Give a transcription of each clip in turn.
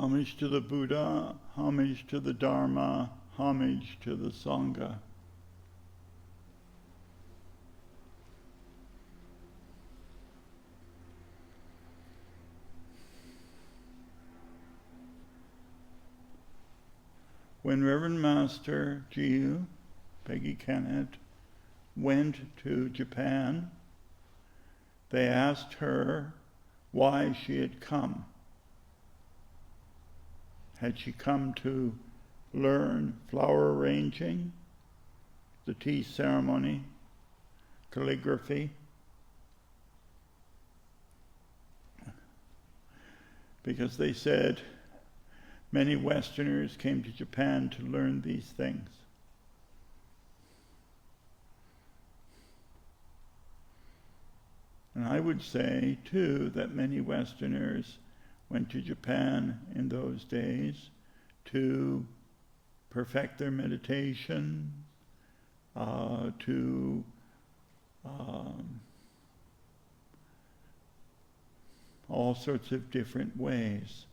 Homage to the Buddha, homage to the Dharma, homage to the Sangha. When Reverend Master Jiu, Peggy Kennett, went to Japan, they asked her why she had come. Had she come to learn flower arranging, the tea ceremony, calligraphy? Because they said many Westerners came to Japan to learn these things. And I would say, too, that many Westerners went to Japan in those days to perfect their meditation, to all sorts of different ways.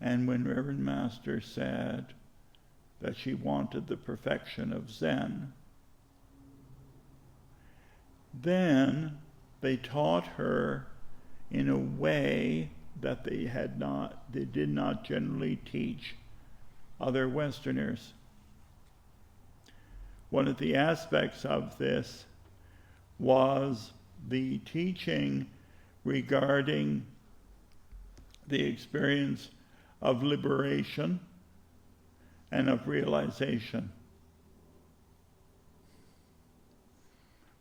And when Reverend Master said that she wanted the perfection of Zen, then they taught her in a way that they did not generally teach other Westerners. One of the aspects of this was the teaching regarding the experience of liberation and of realization.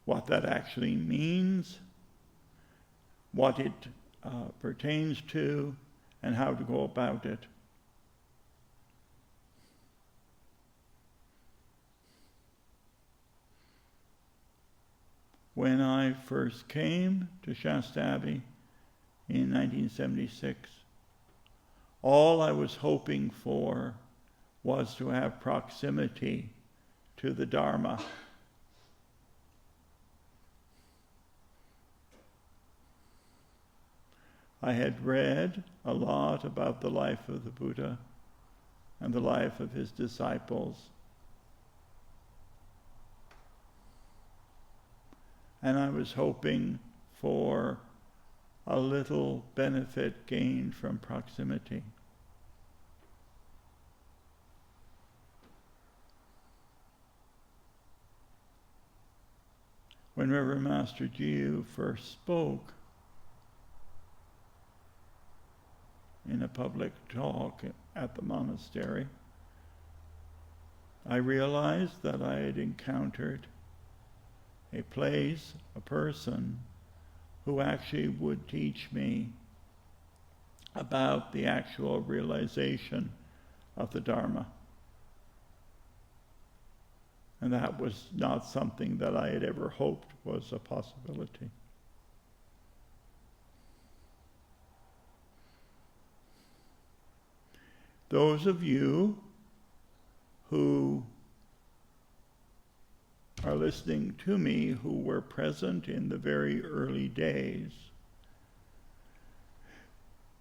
What that actually means, what it pertains to, and how to go about it. When I first came to Shasta Abbey in 1976, all I was hoping for was to have proximity to the Dharma. I had read a lot about the life of the Buddha and the life of his disciples. And I was hoping for a little benefit gained from proximity. When Reverend Master Jiu first spoke in a public talk at the monastery, I realized that I had encountered a place, a person, who actually would teach me about the actual realization of the Dharma. And that was not something that I had ever hoped was a possibility. Those of you who are listening to me who were present in the very early days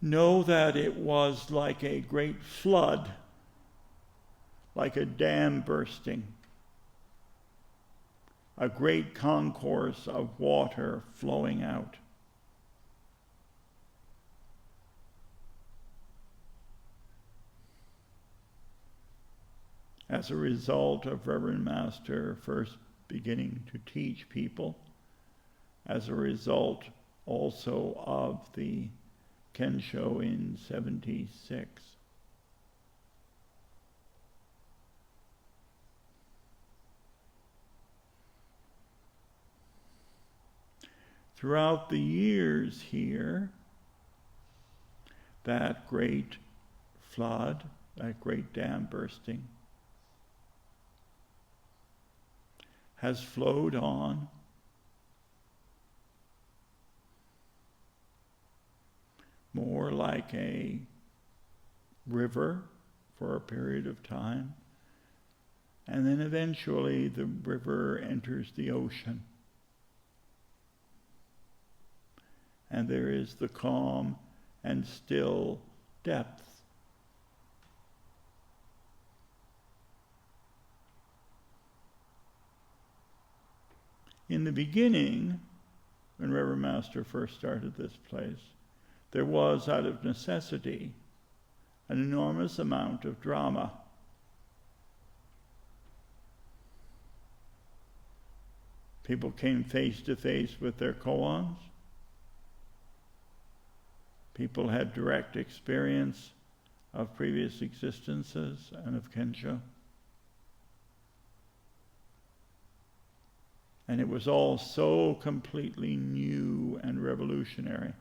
know that it was like a great flood, like a dam bursting, a great concourse of water flowing out. As a result of Reverend Master first beginning to teach people, as a result also of the Kensho in 76. Throughout the years here, that great flood, that great dam bursting, has flowed on more like a river for a period of time, and then eventually the river enters the ocean. And there is the calm and still depth In the beginning, when Reverend Master first started this place, there was, out of necessity, an enormous amount of drama. People came face to face with their koans. People had direct experience of previous existences and of Kensho. And it was all so completely new and revolutionary.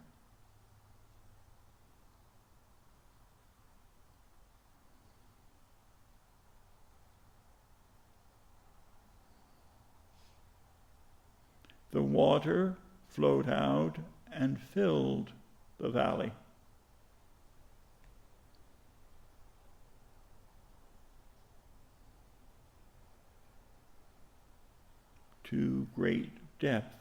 The water flowed out and filled the valley. To great depth.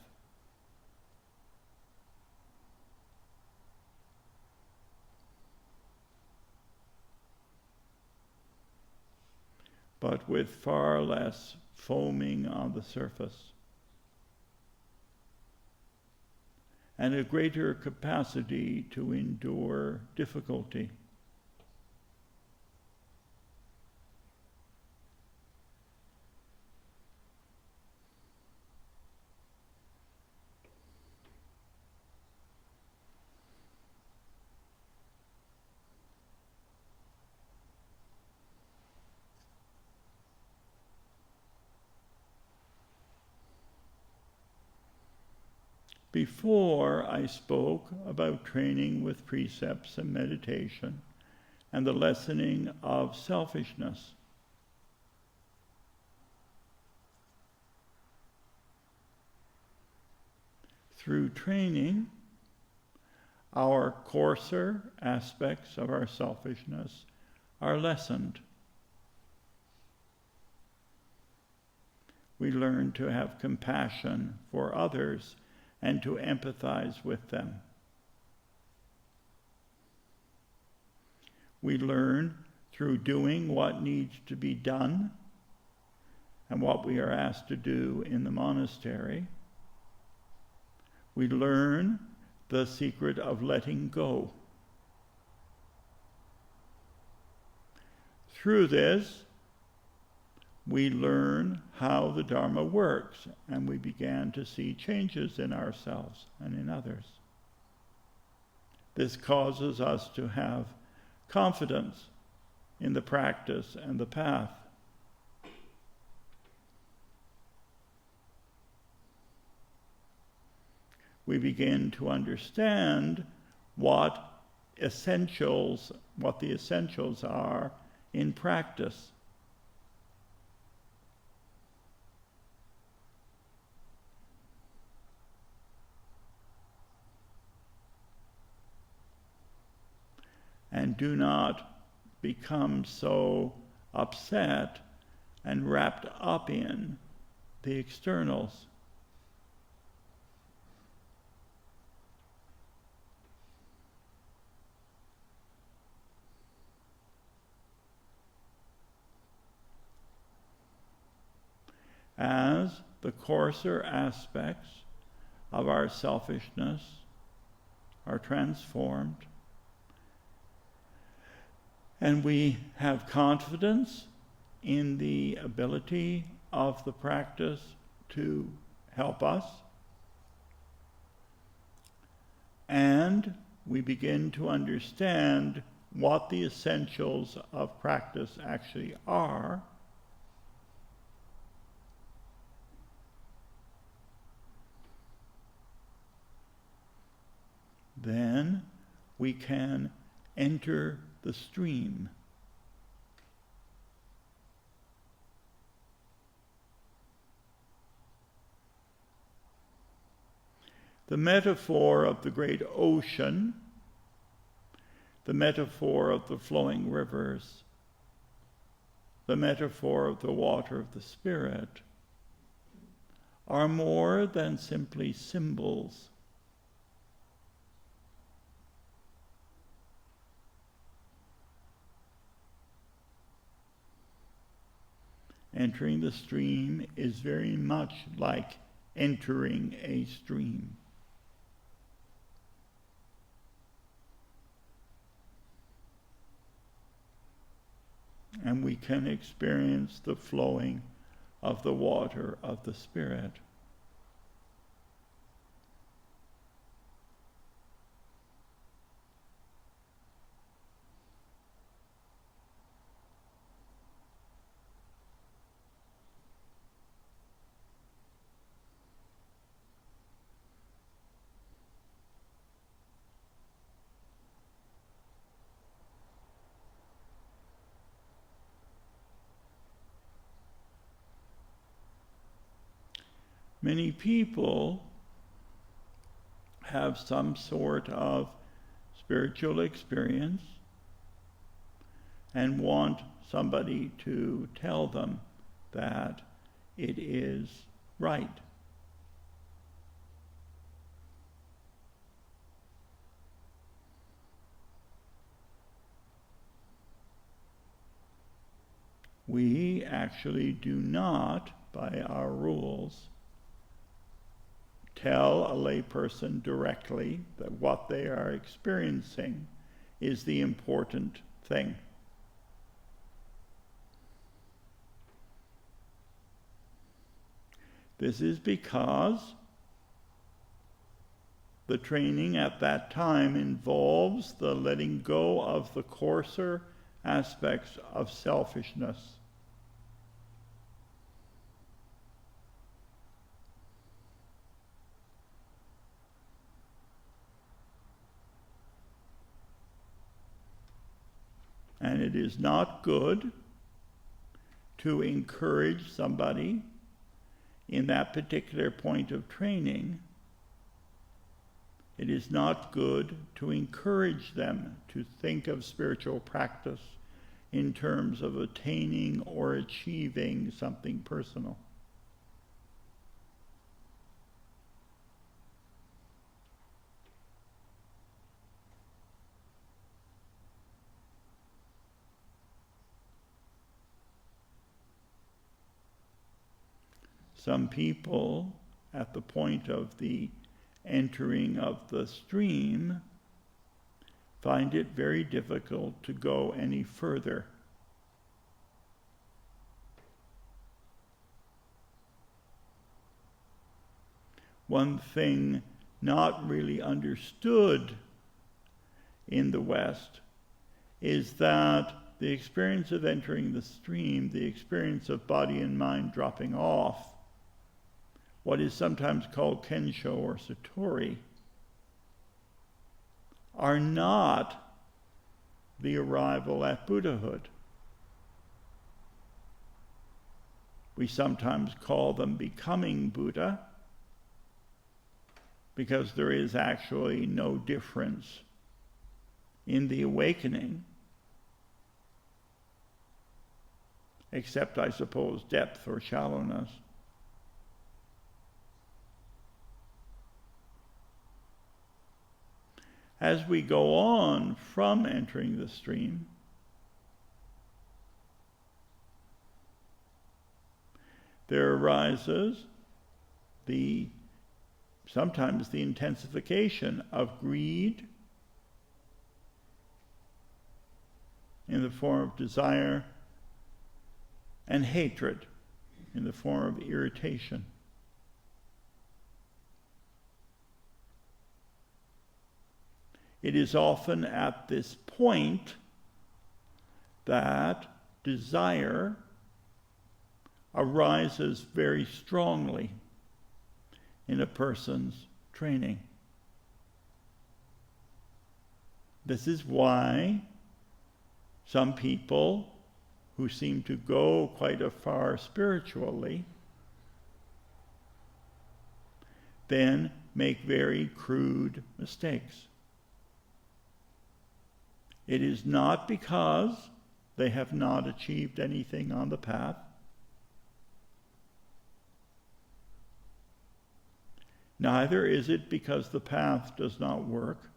But with far less foaming on the surface, and a greater capacity to endure difficulty. Before, I spoke about training with precepts and meditation and the lessening of selfishness. Through training, our coarser aspects of our selfishness are lessened. We learn to have compassion for others and to empathize with them. We learn through doing what needs to be done and what we are asked to do in the monastery. We learn the secret of letting go. Through this, we learn how the Dharma works, and we began to see changes in ourselves and in others. This causes us to have confidence in the practice and the path. We begin to understand what the essentials are in practice. And do not become so upset and wrapped up in the externals. As the coarser aspects of our selfishness are transformed, and we have confidence in the ability of the practice to help us. And we begin to understand what the essentials of practice actually are. Then we can enter the stream. The metaphor of the great ocean, the metaphor of the flowing rivers, the metaphor of the water of the Spirit, are more than simply symbols. Entering the stream is very much like entering a stream. And we can experience the flowing of the water of the Spirit. Many people have some sort of spiritual experience and want somebody to tell them that it is right. We actually do not, by our rules, tell a layperson directly that what they are experiencing is the important thing. This is because the training at that time involves the letting go of the coarser aspects of selfishness. And it is not good to encourage somebody in that particular point of training. It is not good to encourage them to think of spiritual practice in terms of attaining or achieving something personal. Some people, at the point of the entering of the stream, find it very difficult to go any further. One thing not really understood in the West is that the experience of entering the stream, the experience of body and mind dropping off, what is sometimes called Kensho or Satori, are not the arrival at Buddhahood. We sometimes call them becoming Buddha because there is actually no difference in the awakening, except, I suppose, depth or shallowness. As we go on from entering the stream, there arises sometimes the intensification of greed in the form of desire and hatred in the form of irritation. It is often at this point that desire arises very strongly in a person's training. This is why some people who seem to go quite a far spiritually then make very crude mistakes. It is not because they have not achieved anything on the path. Neither is it because the path does not work.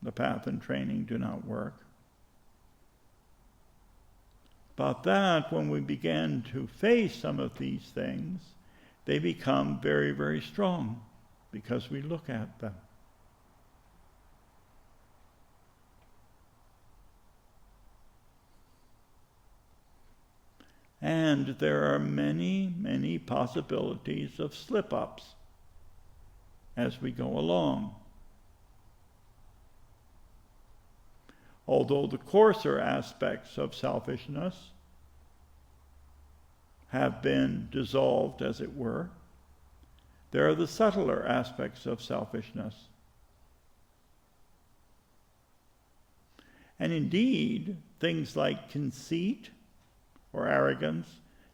The path and training do not work. But that when we begin to face some of these things, they become very, very strong because we look at them. And there are many, many possibilities of slip-ups as we go along. Although the coarser aspects of selfishness have been dissolved, as it were, there are the subtler aspects of selfishness. And indeed, things like conceit or arrogance,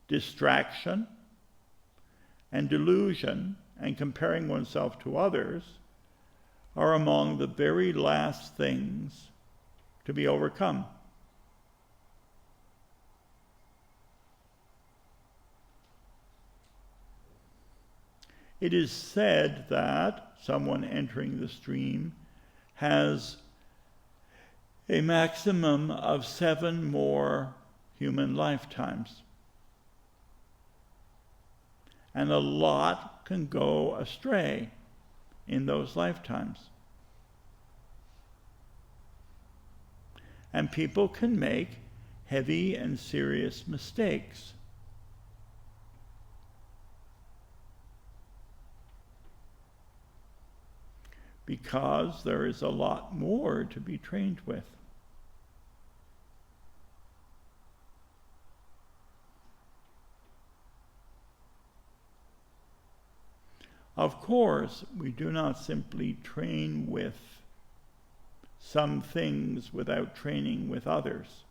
distraction, and delusion, and comparing oneself to others are among the very last things to be overcome. It is said that someone entering the stream has a maximum of 7 more human lifetimes. And a lot can go astray in those lifetimes. And people can make heavy and serious mistakes. Because there is a lot more to be trained with. Of course, we do not simply train with some things without training with others.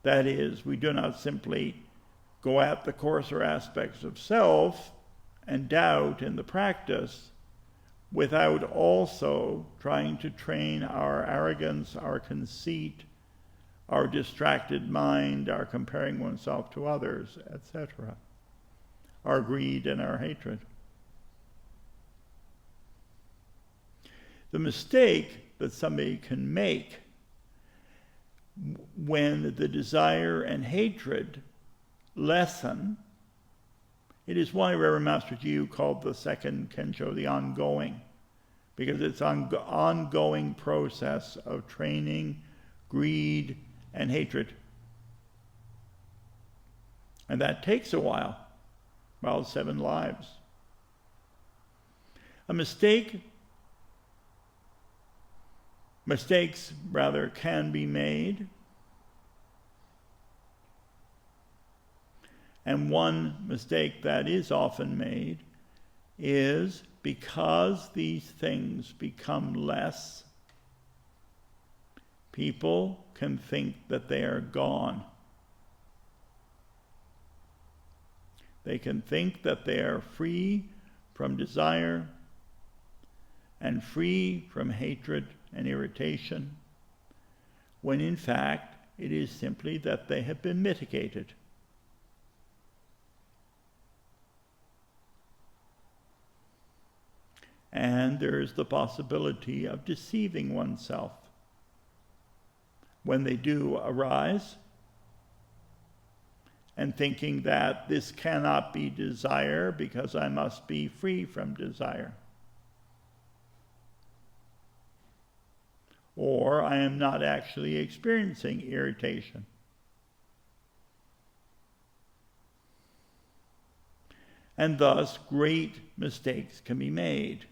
That is, we do not simply go at the coarser aspects of self and doubt in the practice without also trying to train our arrogance, our conceit, our distracted mind, our comparing oneself to others, etc., our greed and our hatred. The mistake that somebody can make when the desire and hatred lessen, it is why Reverend Master Jiu called the second Kensho the ongoing, because it's an ongoing process of training greed and hatred. And that takes a while. Well, 7 lives. Mistakes can be made. And one mistake that is often made is because these things become less, people can think that they are gone. They can think that they are free from desire and free from hatred and irritation, when in fact it is simply that they have been mitigated. And there is the possibility of deceiving oneself when they do arise, and thinking that this cannot be desire because I must be free from desire. Or I am not actually experiencing irritation. And thus, great mistakes can be made.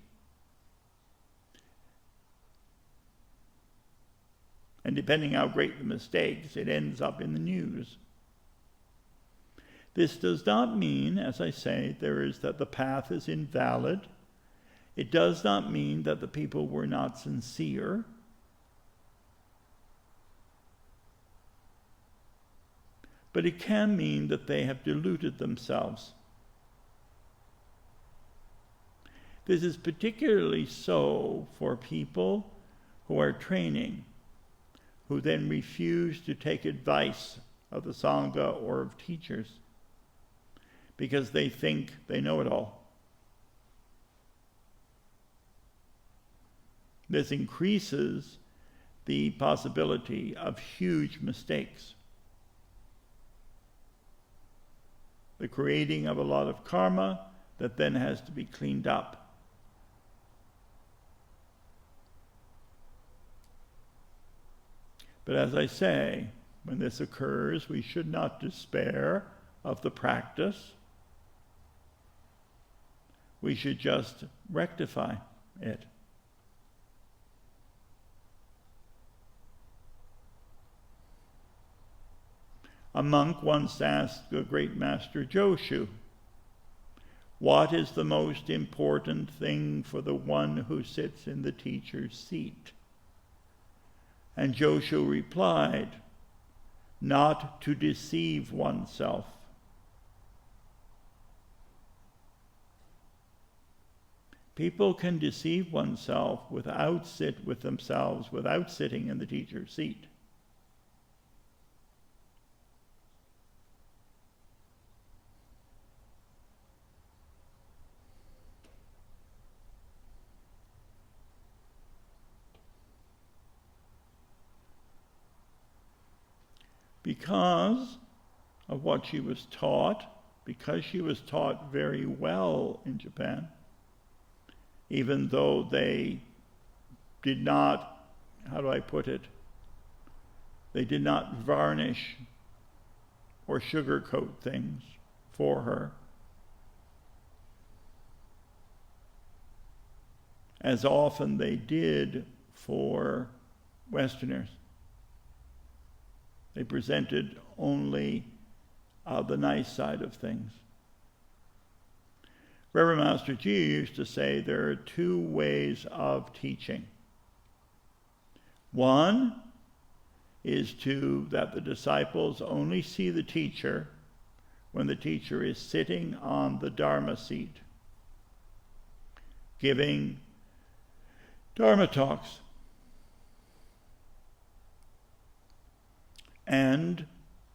And depending how great the mistakes, it ends up in the news. This does not mean, as I say, that the path is invalid. It does not mean that the people were not sincere. But it can mean that they have deluded themselves. This is particularly so for people who are training, who then refuse to take advice of the Sangha or of teachers, because they think they know it all. This increases the possibility of huge mistakes. the creating of a lot of karma that then has to be cleaned up. But as I say, when this occurs, we should not despair of the practice. We should just rectify it. A monk once asked the great master Joshu, "What is the most important thing for the one who sits in the teacher's seat?" And Joshu replied, "Not to deceive oneself." People can deceive oneself without sitting in the teacher's seat. Because of what she was taught, because she was taught very well in Japan, even though they did not, how do I put it? They did not varnish or sugarcoat things for her, as often they did for Westerners. They presented only the nice side of things. Reverend Master Ji used to say there are two ways of teaching. One is that the disciples only see the teacher when the teacher is sitting on the Dharma seat, giving Dharma talks. And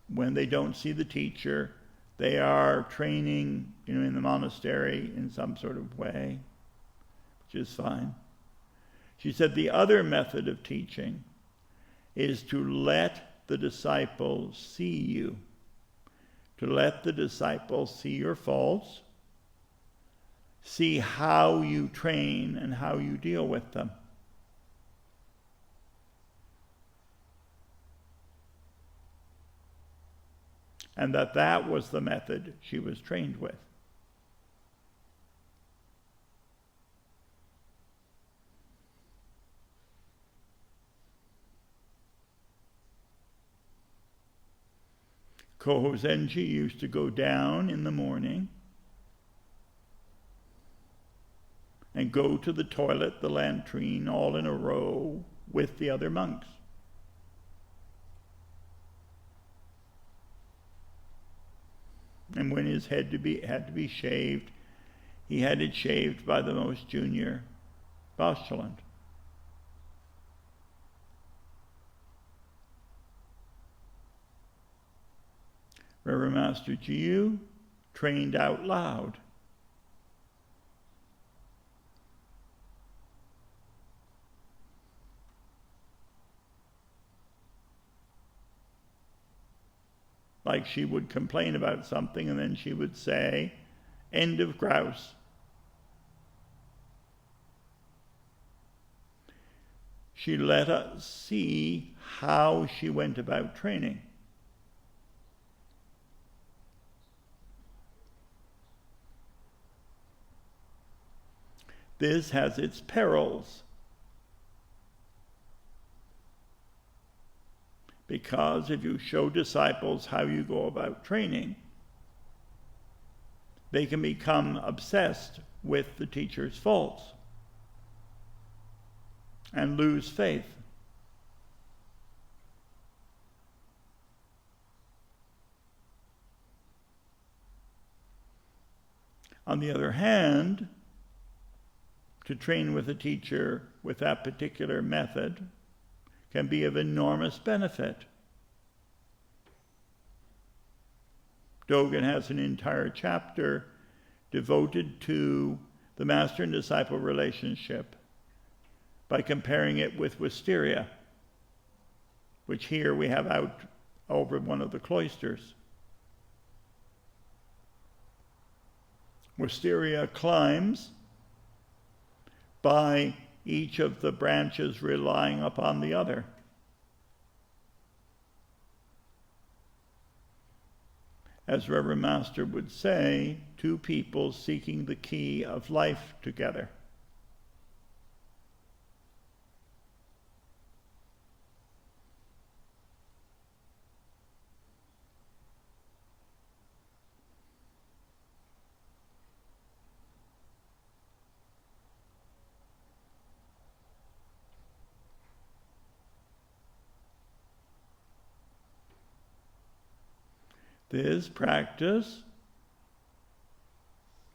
when they don't see the teacher, they are training, in the monastery in some sort of way, which is fine. She said the other method of teaching is to let the disciples see you, to let the disciples see your faults, see how you train and how you deal with them. And that was the method she was trained with. Koho Zenji used to go down in the morning and go to the toilet, the latrine, all in a row with the other monks. And when his head had to be shaved, he had it shaved by the most junior postulant. Reverend Master Jiu trained out loud. Like she would complain about something and then she would say, "End of grouse." She let us see how she went about training. This has its perils, because if you show disciples how you go about training, they can become obsessed with the teacher's faults and lose faith. On the other hand, to train with a teacher with that particular method can be of enormous benefit. Dogen has an entire chapter devoted to the master and disciple relationship by comparing it with wisteria, which here we have out over one of the cloisters. Wisteria climbs by each of the branches relying upon the other. As Reverend Master would say, two people seeking the key of life together. This practice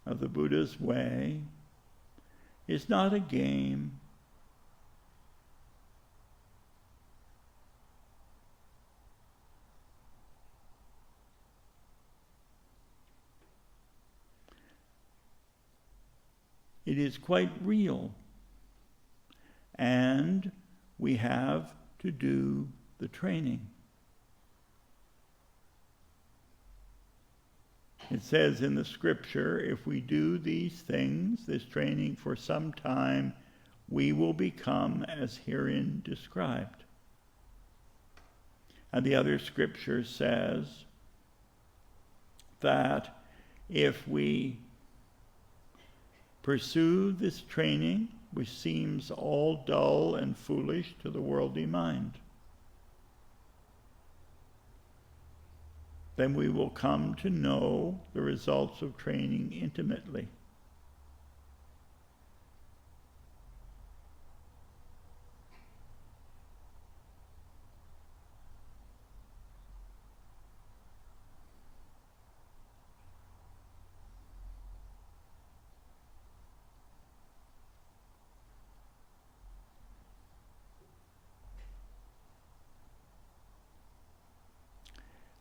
of the Buddha's way is not a game. It is quite real, and we have to do the training. It says in the scripture, if we do these things, this training for some time, we will become as herein described. And the other scripture says that if we pursue this training, which seems all dull and foolish to the worldly mind, then we will come to know the results of training intimately.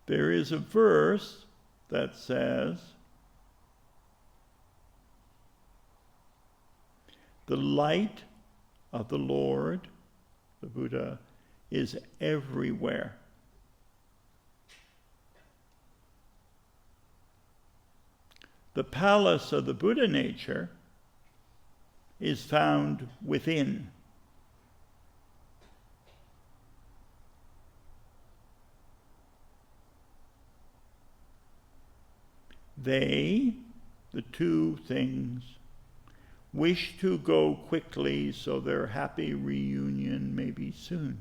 There is a verse that says, the light of the Lord, the Buddha, is everywhere. The palace of the Buddha nature is found within. They, the two things, wish to go quickly so their happy reunion may be soon.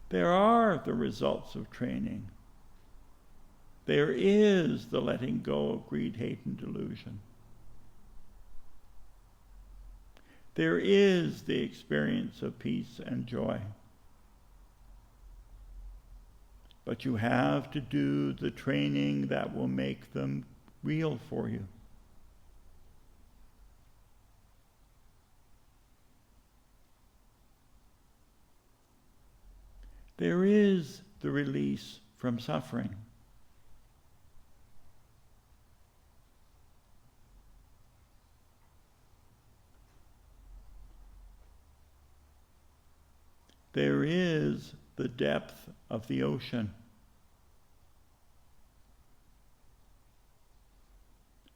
There are the results of training. There is the letting go of greed, hate, and delusion. There is the experience of peace and joy. But you have to do the training that will make them real for you. There is the release from suffering. There is the depth of the ocean.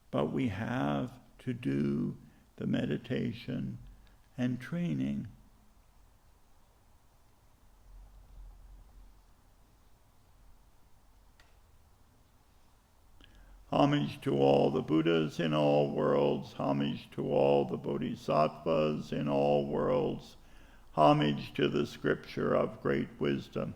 But we have to do the meditation and training. Homage to all the Buddhas in all worlds, homage to all the Bodhisattvas in all worlds, homage to the scripture of great wisdom.